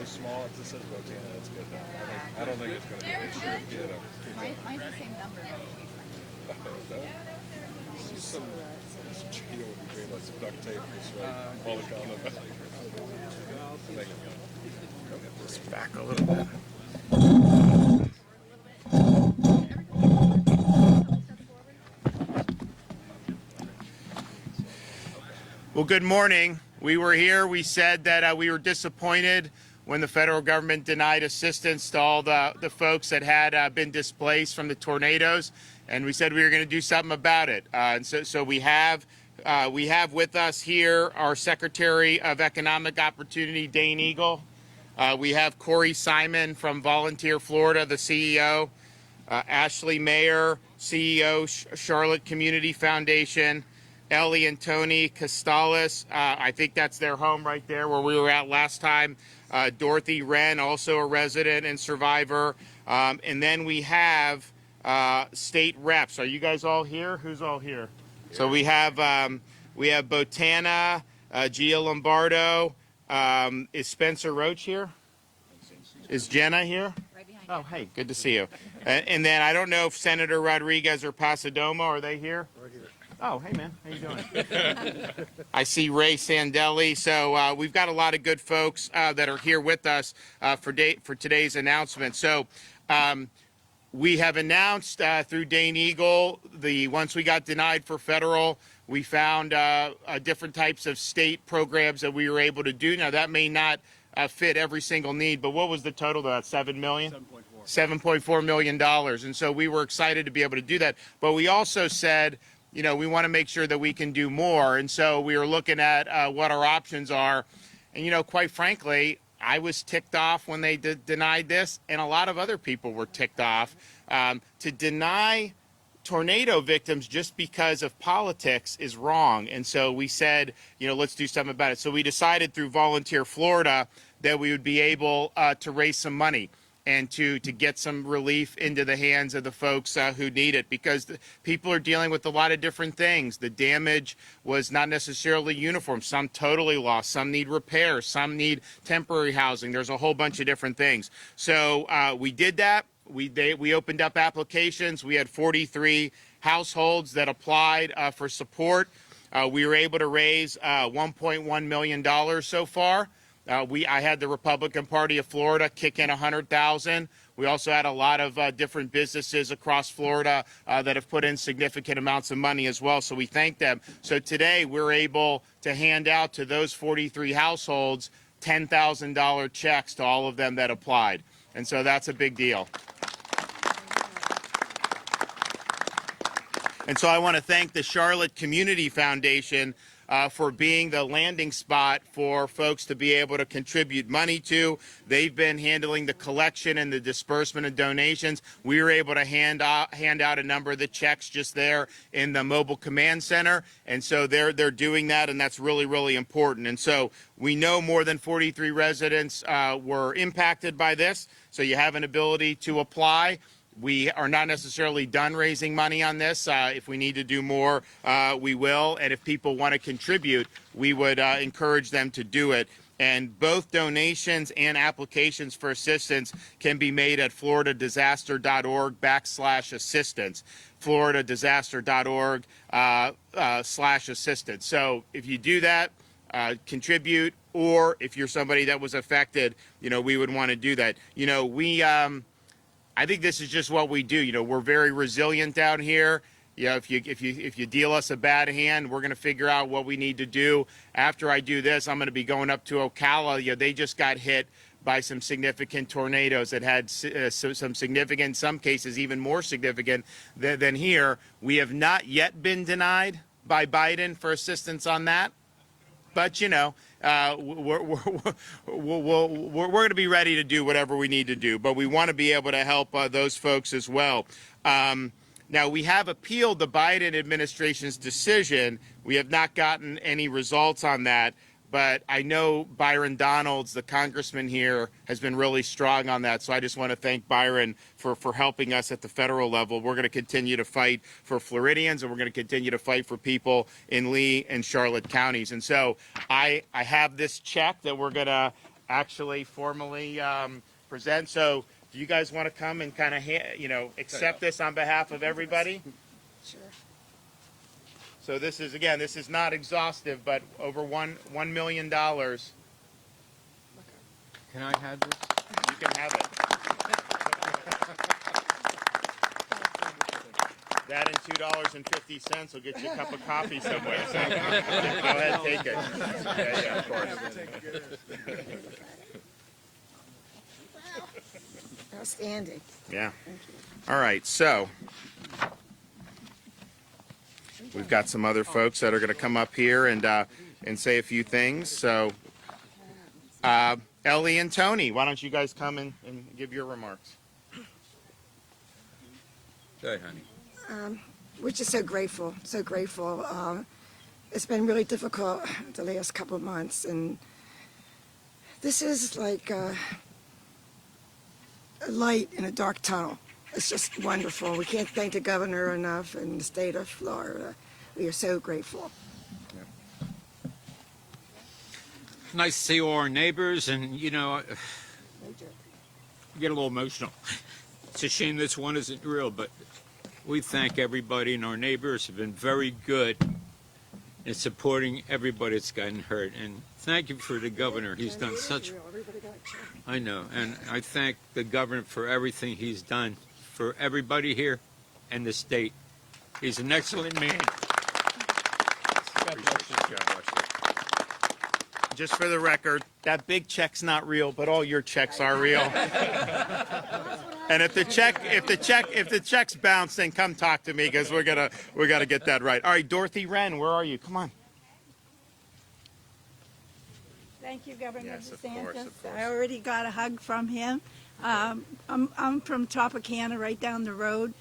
small. It just says Botana. That's good. I don't think it's going to be an issue. Mine's the same number. Some Cheeto would be great, like some duct tape, just right, all the comments. Get this back a little bit. Well, good morning. We were here. We said that we were disappointed when the federal government denied assistance to all the folks that had been displaced from the tornadoes, and we said we were going to do something about it. And so we have with us here our Secretary of Economic Opportunity, Dane Eagle. We have Corey Simon from Volunteer Florida, the CEO. Ashley Mayer, CEO, Charlotte Community Foundation. Ellie and Tony Costales, I think that's their home right there where we were at last time. Dorothy Wren, also a resident and survivor. And then we have state reps. Are you guys all here? Who's all here? So we have Botana, Gia Lombardo. Is Spencer Roach here? Is Jenna here? Right behind Oh, hey, good to see you. And then I don't know if Senator Rodriguez or Pasadomo, are they here? Right here. Oh, hey, man. How you doing? I see Ray Sandelli. So we've got a lot of good folks that are here with us for today's announcement. So we have announced through Dane Eagle, once we got denied for federal, we found different types of state programs that we were able to do. Now, that may not fit every single need, but what was the total of that? $7 million? $7.4 million. And so we were excited to be able to do that. But we also said, you know, we want to make sure that we can do more. And so we were looking at what our options are. And, you know, quite frankly, I was ticked off when they denied this, and a lot of other people were ticked off. To deny tornado victims just because of politics is wrong. And so we said, you know, let's do something about it. So we decided through Volunteer Florida that we would be able to raise some money and to get some relief into the hands of the folks who need it, because people are dealing with a lot of different things. The damage was not necessarily uniform. Some totally lost. Some need repairs. Some need temporary housing. There's a whole bunch of different things. So we did that. We opened up applications. We had 43 households that applied for support. We were able to raise $1.1 million so far. I had the Republican Party of Florida kick in $100,000. We also had a lot of different businesses across Florida that have put in significant amounts of money as well. So we thank them. So today we're able to hand out to those 43 households $10,000 checks to all of them that applied. And so that's a big deal. And so I want to thank the Charlotte Community Foundation for being the landing spot for folks to be able to contribute money to. They've been handling the collection and the disbursement of donations. We were able to hand out a number of the checks just there in the mobile command center. And so they're doing that, and that's really, really important. And so we know more than 43 residents were impacted by this. So you have an ability to apply. We are not necessarily done raising money on this. If we need to do more, we will. And if people want to contribute, we would encourage them to do it. And both donations and applications for assistance can be made at floridadisaster.org/assistance. floridadisaster.org/assistance. So if you do that, contribute, or if you're somebody that was affected, you know, we would want to do that. You know, I think this is just what we do. You know, we're very resilient down here. You know, if you deal us a bad hand, we're going to figure out what we need to do. After I do this, I'm going to be going up to Ocala. You know, they just got hit by some significant tornadoes that had some significant, in some cases even more significant than here. We have not yet been denied by Biden for assistance on that. But, you know, we're going to be ready to do whatever we need to do. But we want to be able to help those folks as well. Now, we have appealed the Biden administration's decision. We have not gotten any results on that. But I know Byron Donalds, the congressman here, has been really strong on that. So I just want to thank Byron for helping us at the federal level. We're going to continue to fight for Floridians, and we're going to continue to fight for people in Lee and Charlotte counties. And so I have this check that we're going to actually formally present. So do you guys want to come and kind of, accept this on behalf of everybody? Sure. So this is, again, this is not exhaustive, but over $1 million. You Can I have this? can have it. That and $2.50 will get you a cup of coffee somewhere. So go ahead, take it. Yeah, of course. Outstanding. Yeah. All right, so we've got some other folks that are going to come up here and say a few things. So Ellie and Tony, why don't you guys come and give your remarks? Go ahead, honey. We're just so grateful, so grateful. It's been really difficult the last couple of months, and this is like a light in a dark tunnel. It's just wonderful. We can't thank the governor enough and the state of Florida. We are so grateful. Nice to see all our neighbors, and you know, get a little emotional. It's a shame this one isn't real, but we thank everybody, and our neighbors have been very good in supporting everybody that's gotten hurt. And thank you for the governor. He's done such. I know, and I thank the governor for everything he's done for everybody here and the state. He's an excellent man. God bless you. God bless you. Just for the record, that big check's not real, but all your checks are real. And if the check's bounced, then come talk to me because we gotta get that right. All right, Dorothy Wren, where are you? Come on. Thank you, Governor Yes, of DeSantis. course, of course. I already got a hug from him. I'm from Tropicana, right down the road.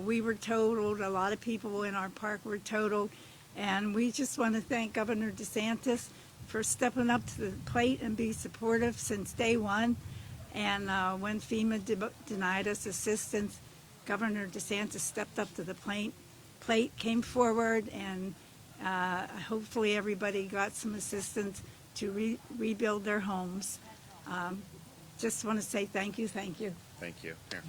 We were totaled. A lot of people in our park were totaled. And we just want to thank Governor DeSantis for stepping up to the plate and be supportive since day one. And when FEMA denied us assistance, Governor DeSantis stepped up to the plate, came forward, and hopefully everybody got some assistance to rebuild their homes. Just want to say thank you, thank you. Thank you. Here.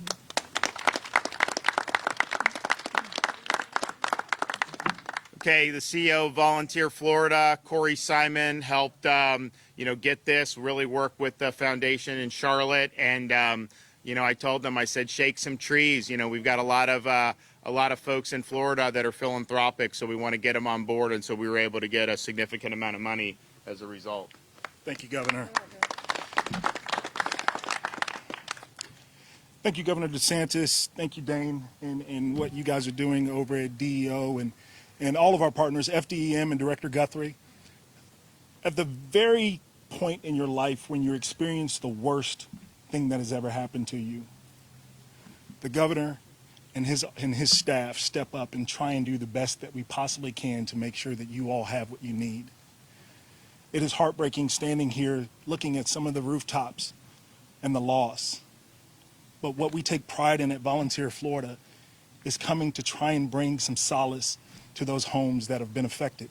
Okay, the CEO of Volunteer Florida, Corey Simon, helped get this, really work with the foundation in Charlotte, and I told them, I said, shake some trees. We've got a lot of folks in Florida that are philanthropic, so we want to get them on board, and so we were able to get a significant amount of money as a result. Thank you, Governor. Thank you, Governor DeSantis. Thank you, Dane, and what you guys are doing over at DEO and all of our partners, FDEM and Director Guthrie. At the very point in your life when you experience the worst thing that has ever happened to you, the governor and his staff step up and try and do the best that we possibly can to make sure that you all have what you need. It is heartbreaking standing here looking at some of the rooftops and the loss. But what we take pride in at Volunteer Florida is coming to try and bring some solace to those homes that have been affected,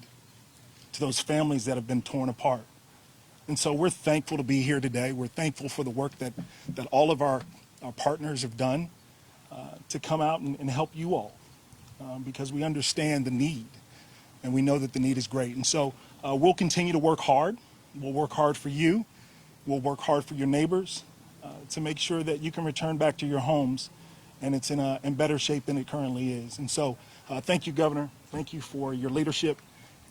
to those families that have been torn apart. And so we're thankful to be here today. We're thankful for the work that all of our partners have done to come out and help you all because we understand the need and we know that the need is great. And so we'll continue to work hard. We'll work hard for you. We'll work hard for your neighbors to make sure that you can return back to your homes and it's in better shape than it currently is. And so thank you, Governor. Thank you for your leadership.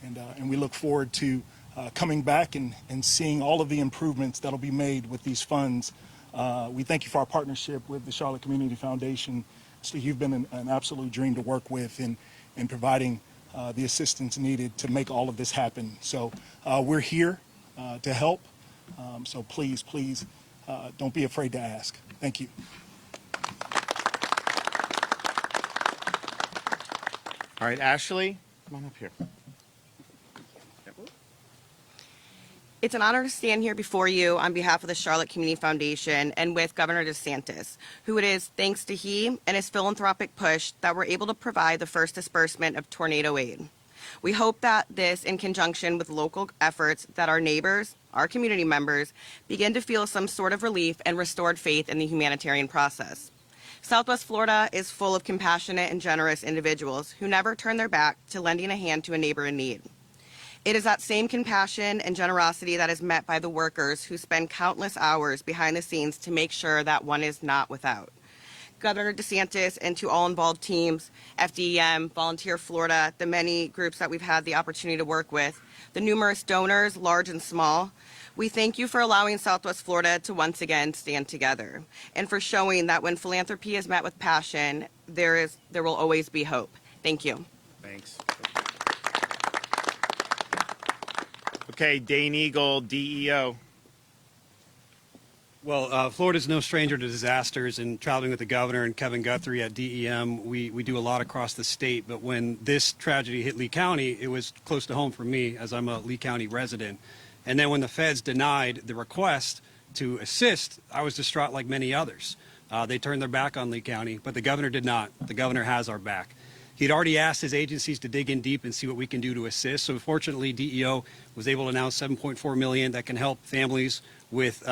And we look forward to coming back and seeing all of the improvements that'll be made with these funds. We thank you for our partnership with the Charlotte Community Foundation. So you've been an absolute dream to work with in providing the assistance needed to make all of this happen. So we're here to help. So please, don't be afraid to ask. Thank you. All right, Ashley, come on up here. It's an honor to stand here before you on behalf of the Charlotte Community Foundation and with Governor DeSantis, who it is thanks to he and his philanthropic push that we're able to provide the first disbursement of tornado aid. We hope that this, in conjunction with local efforts that our neighbors, our community members, begin to feel some sort of relief and restored faith in the humanitarian process. Southwest Florida is full of compassionate and generous individuals who never turn their back to lending a hand to a neighbor in need. It is that same compassion and generosity that is met by the workers who spend countless hours behind the scenes to make sure that one is not without. Governor DeSantis and to all involved teams, FDEM, Volunteer Florida, the many groups that we've had the opportunity to work with, the numerous donors, large and small, we thank you for allowing Southwest Florida to once again stand together and for showing that when philanthropy is met with passion, there will always be hope. Thank you. Thanks. Okay, Dane Eagle, DEO. Well, Florida's no stranger to disasters, and traveling with the governor and Kevin Guthrie at DEM, we do a lot across the state. But when this tragedy hit Lee County, it was close to home for me, as I'm a Lee County resident. And then when the feds denied the request to assist, I was distraught like many others. They turned their back on Lee County, but the governor did not. The governor has our back. He'd already asked his agencies to dig in deep and see what we can do to assist. So fortunately, DEO was able to announce $7.4 million that can help families with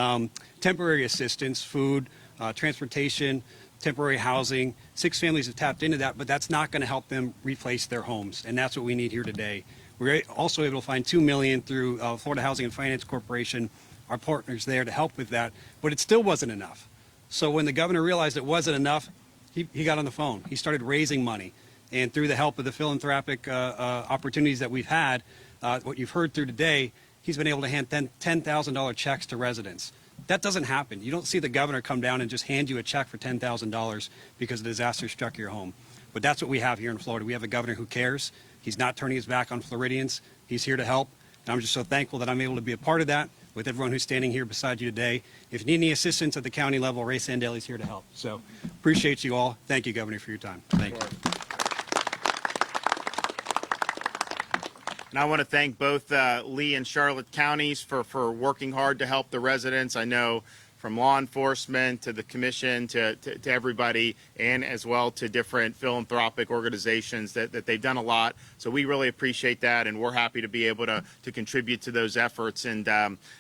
temporary assistance, food, transportation, temporary housing. 6 families have tapped into that, but that's not going to help them replace their homes, and that's what we need here today. We're also able to find $2 million through Florida Housing and Finance Corporation, our partners there, to help with that, but it still wasn't enough. So when the governor realized it wasn't enough, he got on the phone. He started raising money. And through the help of the philanthropic opportunities that we've had, what you've heard through today, he's been able to hand $10,000 checks to residents. That doesn't happen. You don't see the governor come down and just hand you a check for $10,000 because a disaster struck your home. But that's what we have here in Florida. We have a governor who cares. He's not turning his back on Floridians. He's here to help. And I'm just so thankful that I'm able to be a part of that with everyone who's standing here beside you today. If you need any assistance at the county level, Ray Sandelli's here to help. So appreciate you all. Thank you, Governor, for your time. Thank you. And I want to thank both Lee and Charlotte counties for working hard to help the residents. I know from law enforcement to the commission to everybody, and as well to different philanthropic organizations that they've done a lot. So we really appreciate that, and we're happy to be able to contribute to those efforts. And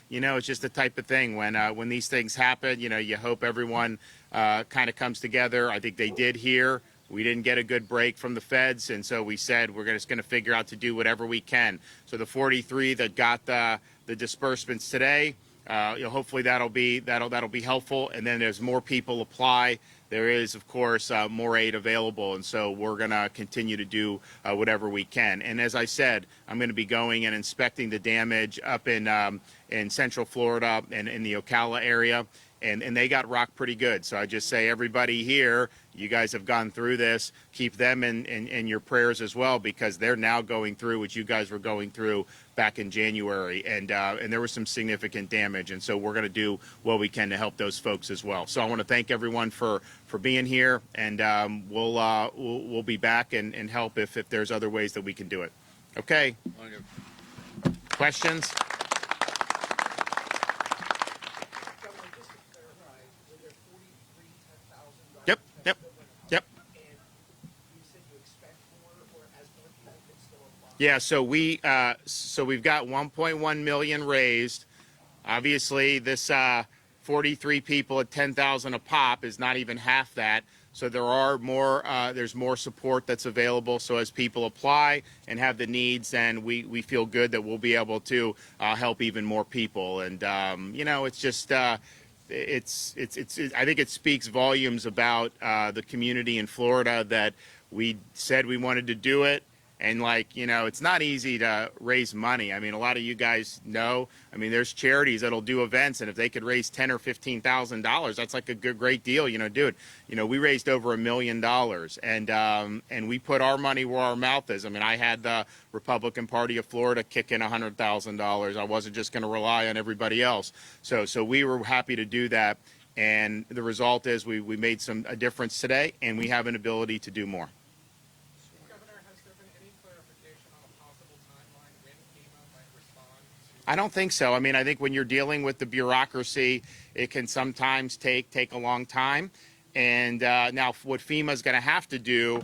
you know, it's just the type of thing when these things happen, you know, you hope everyone kind of comes together. I think they did here. We didn't get a good break from the feds, and so we said we're just going to figure out to do whatever we can. So the 43 that got the disbursements today, you know, hopefully that'll be helpful. And then as more people apply, there is, of course, more aid available, and so we're going to continue to do whatever we can. And as I said, I'm going to be going and inspecting the damage up in Central Florida and in the Ocala area. And they got rocked pretty good. So I just say, everybody here, you guys have gone through this. Keep them in your prayers as well, because they're now going through what you guys were going through back in January. And there was some significant damage. And so we're going to do what we can to help those folks as well. So I want to thank everyone for being here. And we'll be back and help if there's other ways that we can do it. Okay. Questions? Yep. Yeah, so we've got 1.1 million raised. Obviously, this 43 people at 10,000 a pop is not even half that. So there's more support that's available. So as people apply and have the needs, then we feel good that we'll be able to help even more people. And you know, it's just. I think it speaks volumes about the community in Florida that we said we wanted to do it. And like, you know, it's not easy to raise money. I mean, a lot of you guys know, I mean, there's charities that'll do events, and if they could raise $10,000 or $15,000, that's like a great deal. You know, dude, you know, we raised over $1 million, and we put our money where our mouth is. I mean, I had the Republican Party of Florida kick in $100,000. I wasn't just going to rely on everybody else. So we were happy to do that. And the result is we made a difference today, and we have an ability to do more. I don't think so. I mean, I think when you're dealing with the bureaucracy, it can sometimes take a long time. And now what FEMA is going to have to do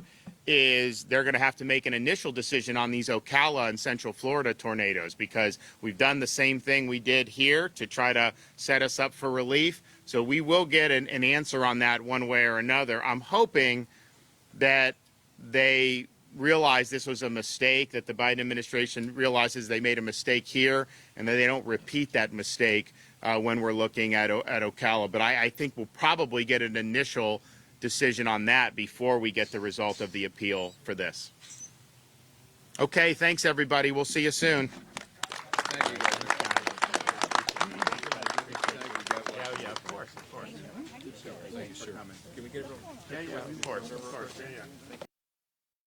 is they're going to have to make an initial decision on these Ocala and Central Florida tornadoes, because we've done the same thing we did here to try to set us up for relief. So we will get an answer on that one way or another. I'm hoping that they realize this was a mistake, that the Biden administration realizes they made a mistake here, and that they don't repeat that mistake when we're looking at Ocala. But I think we'll probably get an initial decision on that before we get the result of the appeal for this. Okay, thanks everybody. We'll see you soon. Thank you, Governor. Yeah, of course. Thanks for coming. Can we get a Yeah, of course.